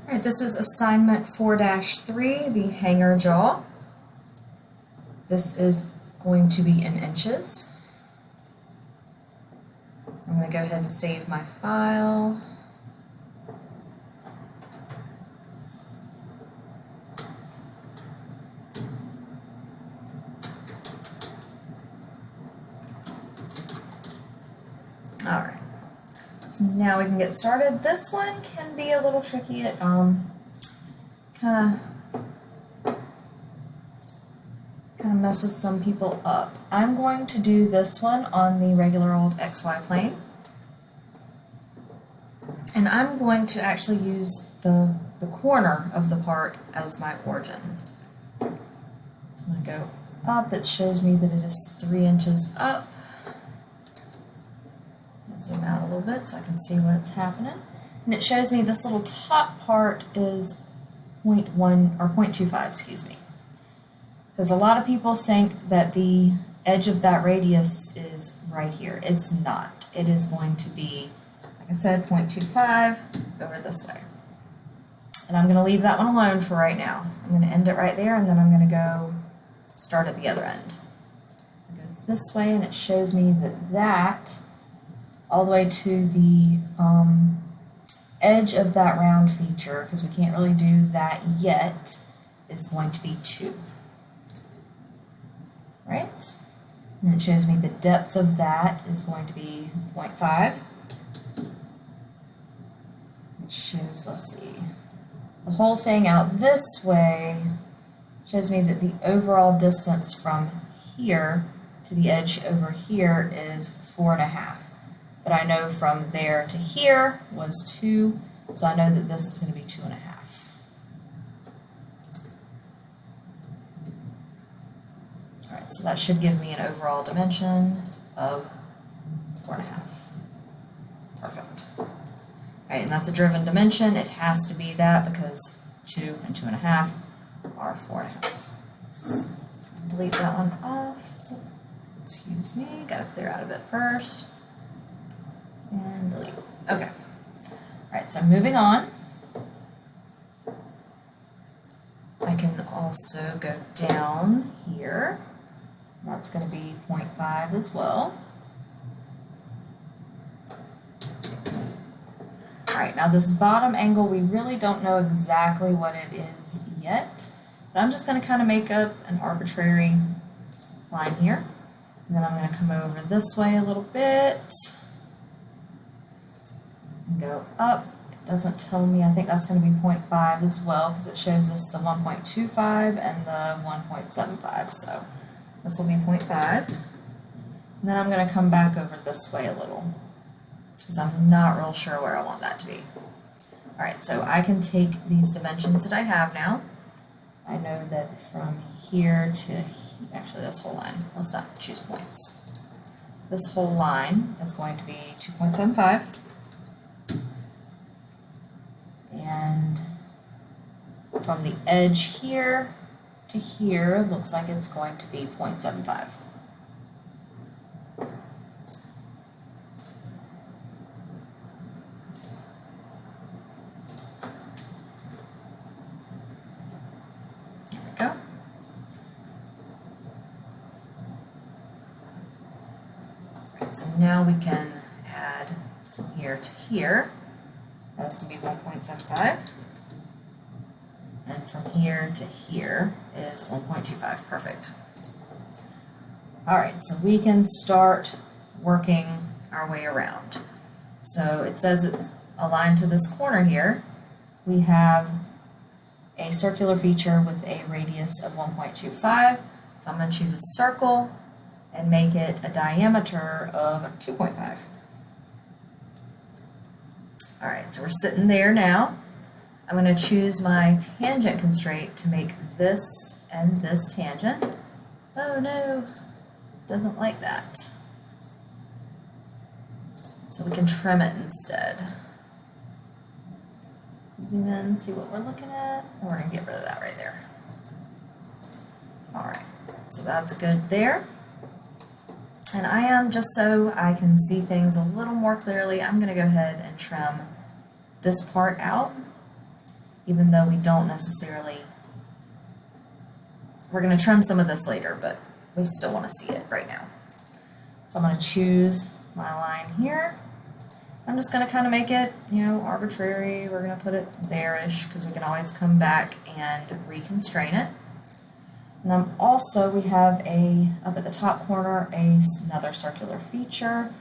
Alright, this is assignment 4-3, the hanger jaw. This is going to be in inches. I'm going to go ahead and save my file. Alright, so now we can get started. This one can be a little tricky. It kind of messes some people up. I'm going to do this one on the regular old XY plane. And I'm going to actually use the corner of the part as my origin. So I'm going to go up. It shows me that it is 3 inches up. Zoom out a little bit so I can see what's happening. And it shows me this little top part is 0.1 or 0.25, excuse me. Because a lot of people think that the edge of that radius is right here. It's not. It is going to be, like I said, 0.25 over this way. And I'm going to leave that one alone for right now. I'm going to end it right there, and then I'm going to go start at the other end. It goes this way, and it shows me that that all the way to the edge of that round feature, because we can't really do that yet, is going to be 2. Right? And it shows me the depth of that is going to be 0.5. It shows, let's see, the whole thing out this way shows me that the overall distance from here to the edge over here is 4.5. But I know from there to here was 2, so I know that this is going to be 2.5. Alright, so that should give me an overall dimension of 4.5. Perfect. Alright, and that's a driven dimension. It has to be that because 2 and 2.5 are 4.5. Delete that one off. Excuse me, gotta clear out a bit first. And delete. Okay. Alright, so moving on. I can also go down here. That's going to be 0.5 as well. Alright, now this bottom angle, we really don't know exactly what it is yet. But I'm just going to kind of make up an arbitrary line here. And then I'm going to come over this way a little bit. And go up. It doesn't tell me, I think that's going to be 0.5 as well, because it shows us the 1.25 and the 1.75, so this will be 0.5. And then I'm going to come back over this way a little, because I'm not real sure where I want that to be. Alright, so I can take these dimensions that I have now. I know that from here to, actually this whole line, let's not choose points. This whole line is going to be 2.75. And from the edge here to here, looks like it's going to be 0.75. There we go. Alright, so now we can add from here to here. That's going to be 1.75. And from here to here is 1.25. Perfect. Alright, so we can start working our way around. So it says that aligned to this corner here, we have a circular feature with a radius of 1.25. So I'm going to choose a circle and make it a diameter of 2.5. Alright, so we're sitting there now. I'm going to choose my tangent constraint to make this and this tangent. Oh no, doesn't like that. So we can trim it instead. Zoom in, see what we're looking at. And we're going to get rid of that right there. Alright, so that's good there. And I am, just so I can see things a little more clearly, I'm going to go ahead and trim this part out. even though we don't necessarily, we're going to trim some of this later, but we still want to see it right now. So I'm going to choose my line here. I'm just going to kind of make it, arbitrary. We're going to put it there-ish because we can always come back and reconstrain it. And we have up at the top corner, another circular feature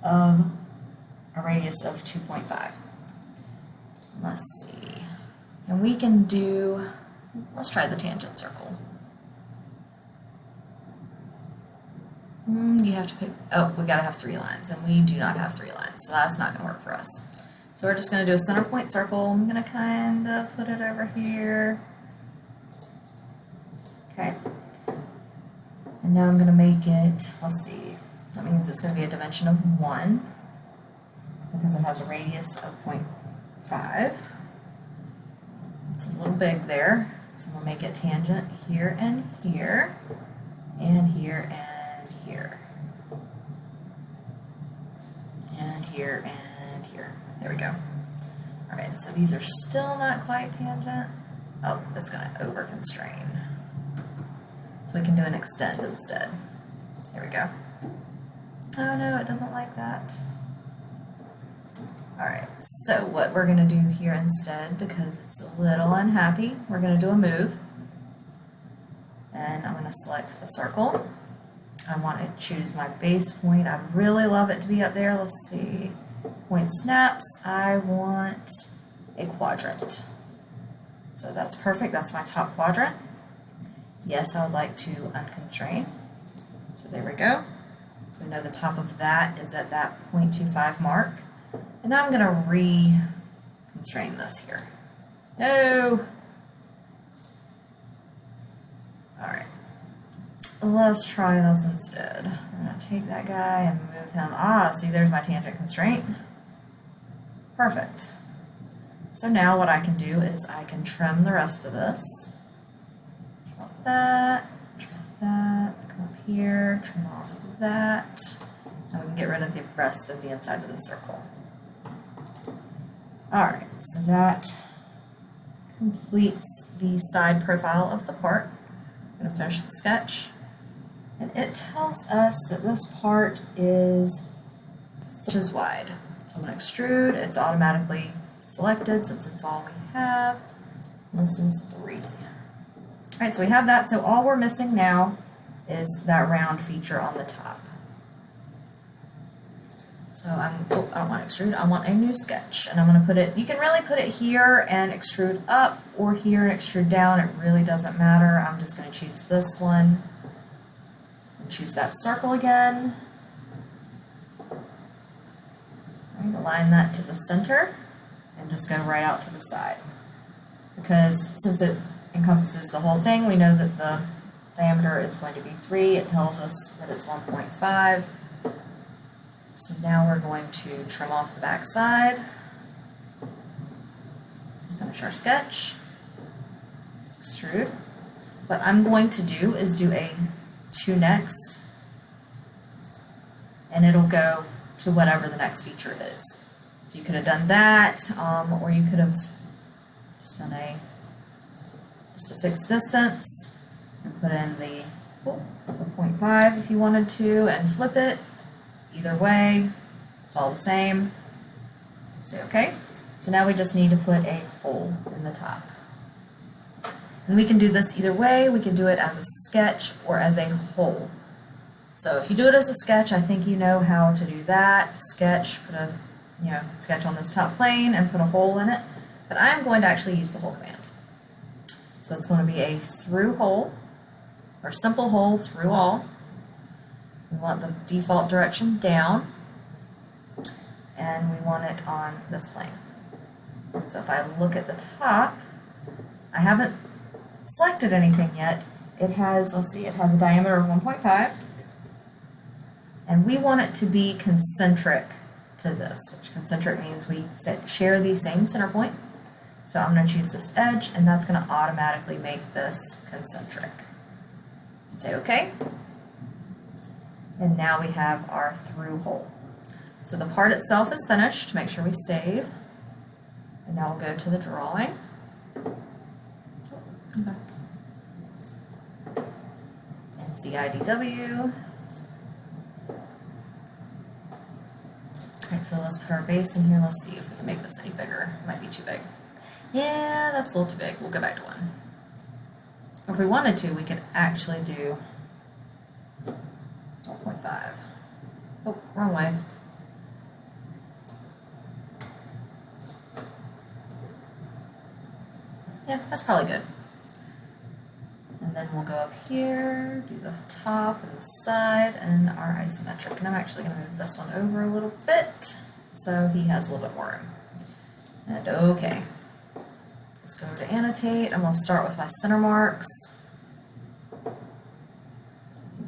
of a radius of 2.5. Let's see. And we can let's try the tangent circle. You have to pick, we gotta have 3 lines, and we do not have 3 lines, so that's not gonna work for us. So we're just gonna do a center point circle. I'm gonna kind of put it over here. Okay. And now I'm gonna make it, let's see, that means it's gonna be a dimension of 1 because it has a radius of 0.5. It's a little big there, so we'll make it tangent here and here, and here and here, and here and here. There we go. All right, so these are still not quite tangent. Oh, it's gonna over constrain. So we can do an extend instead. There we go. Oh no, it doesn't like that. Alright, so what we're going to do here instead, because it's a little unhappy, we're going to do a move. And I'm going to select the circle. I want to choose my base point. I really love it to be up there. Let's see. Point snaps. I want a quadrant. So that's perfect. That's my top quadrant. Yes, I would like to unconstrain. So there we go. So we know the top of that is at that 0.25 mark. And now I'm going to reconstrain this here. No! Alright. Let's try this instead. I'm going to take that guy and move him. See, there's my tangent constraint. Perfect. So now what I can do is I can trim the rest of this. Trim off that, come up here, trim off that. Now we can get rid of the rest of the inside of the circle. Alright, so that completes the side profile of the part. I'm going to finish the sketch. And it tells us that this part is 3 inches wide. So I'm going to extrude. It's automatically selected since it's all we have. This is 3. Alright, so we have that. So all we're missing now is that round feature on the top. So I don't want to extrude, I want a new sketch. And I'm going to put it, you can really put it here and extrude up, or here and extrude down. It really doesn't matter. I'm just going to choose this one. And choose that circle again. Right, align that to the center, and just go right out to the side. Because since it encompasses the whole thing, we know that the diameter is going to be 3. It tells us that it's 1.5. So now we're going to trim off the back side, finish our sketch, extrude. What I'm going to do is do a to next, and it'll go to whatever the next feature is. So you could have done that, or you could have just done just a fixed distance and put in the 0.5 if you wanted to, and flip it. Either way, it's all the same. Say OK. So now we just need to put a hole in the top. And we can do this either way. We can do it as a sketch or as a hole. So if you do it as a sketch, I think you know how to do that. Sketch, put a sketch on this top plane and put a hole in it. But I'm going to actually use the hole command. So it's going to be a through hole, or simple hole through all. We want the default direction down, and we want it on this plane. So if I look at the top, I haven't selected anything yet. It has, let's see, it has a diameter of 1.5, and we want it to be concentric to this, which concentric means we share the same center point. So I'm going to choose this edge, and that's going to automatically make this concentric. And say OK. And now we have our through hole. So the part itself is finished. Make sure we save. And now we'll go to the drawing. come back. NCIDW. Alright, so let's put our base in here. Let's see if we can make this any bigger. It might be too big. Yeah, that's a little too big. We'll go back to 1. If we wanted to, we could actually do 12.5. Oh, wrong way. Yeah, that's probably good. And then we'll go up here, do the top and the side, and our isometric. And I'm actually going to move this one over a little bit so he has a little bit more room. And okay. Let's go to annotate. I'm going to start with my center marks.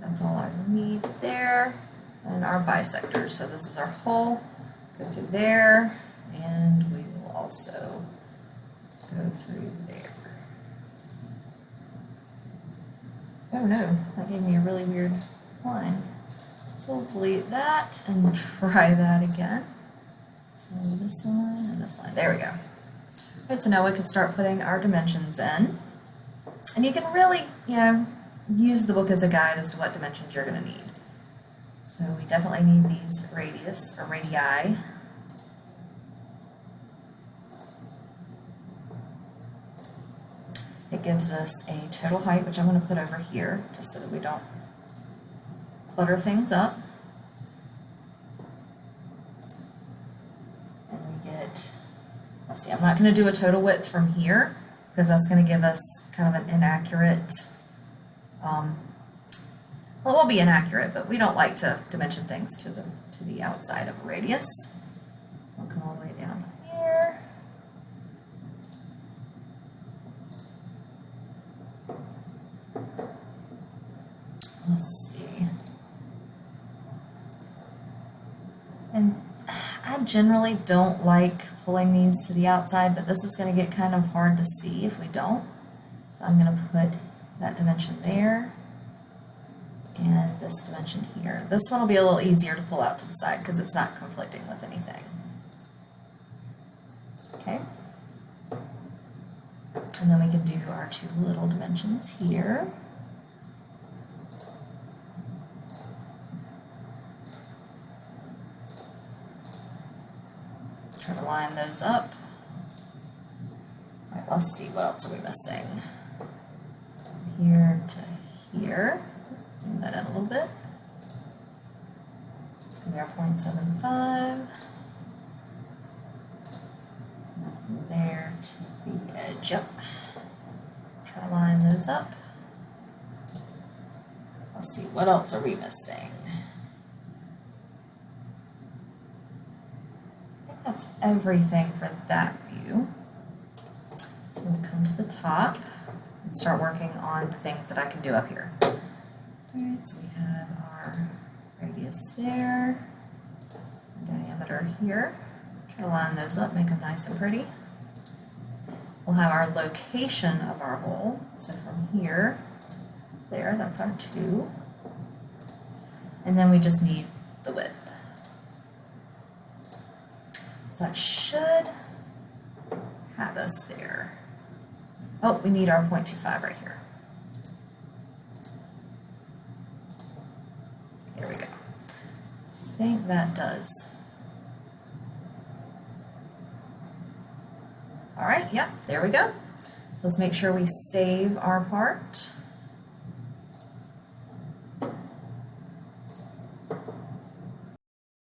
That's all I need there. And our bisectors. So this is our hole. Go through there, and we will also go through there. Oh no, that gave me a really weird line. So we'll delete that and try that again. So this line and this line. There we go. Right, so now we can start putting our dimensions in. And you can really, use the book as a guide as to what dimensions you're going to need. So we definitely need these radius, or radii. It gives us a total height, which I'm going to put over here, just so that we don't clutter things up. And we get, let's see, I'm not going to do a total width from here, because that's going to give us kind of an inaccurate, well, it won't be inaccurate, but we don't like to dimension things to the outside of a radius. So I'll come all the way down here. Let's see. And I generally don't like pulling these to the outside, but this is going to get kind of hard to see if we don't. So I'm going to put that dimension there and this dimension here. This one will be a little easier to pull out to the side because it's not conflicting with anything. Okay. And then we can do our 2 little dimensions here. Try to line those up. All right, let's see, what else are we missing? Here to here. Zoom that in a little bit. It's going to be our 0.75. And then from there to the edge. Yep. Try to line those up. Let's see, what else are we missing? I think that's everything for that view. So I'm going to come to the top and start working on the things that I can do up here. Alright, so we have our radius there, our diameter here. Try to line those up, make them nice and pretty. We'll have our location of our hole, so from here, there, that's our 2. And then we just need the width. So that should have us there. Oh, we need our 0.25 right here. There we go. I think that does. All right, yep, there we go. So let's make sure we save our part.